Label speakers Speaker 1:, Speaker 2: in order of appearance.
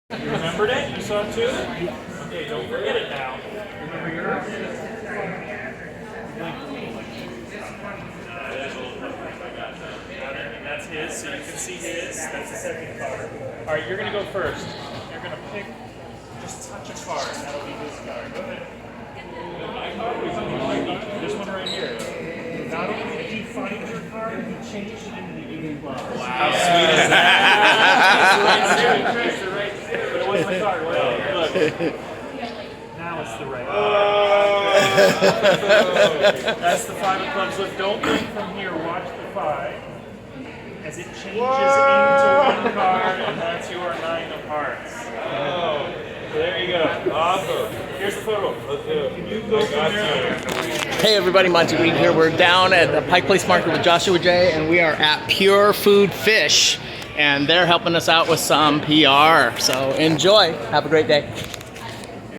Speaker 1: You remembered it? You saw it too? Okay, don't forget it now. Remember yours? That's his, so you can see his. That's the second card. All right, you're going to go first. You're going to pick, just touch a card. That'll be his card. Go ahead. This one right here. Not only did he find your card, he changed it into the Union Club. Wow. How sweet is that? It's the right suit. But it wasn't the card, was it? Look. Now it's the right card. That's the 5 of clubs. Look, don't look from here. Watch the 5. As it changes into one card, and that's your 9 of hearts. Oh, there you go. Awesome. Here's the photo. Can you go from there?
Speaker 2: Hey everybody, Monty Reed here. We're down at the Pike Place Market with Joshua J, and we are at Pure Food Fish, and they're helping us out with some PR. So enjoy. Have a great day.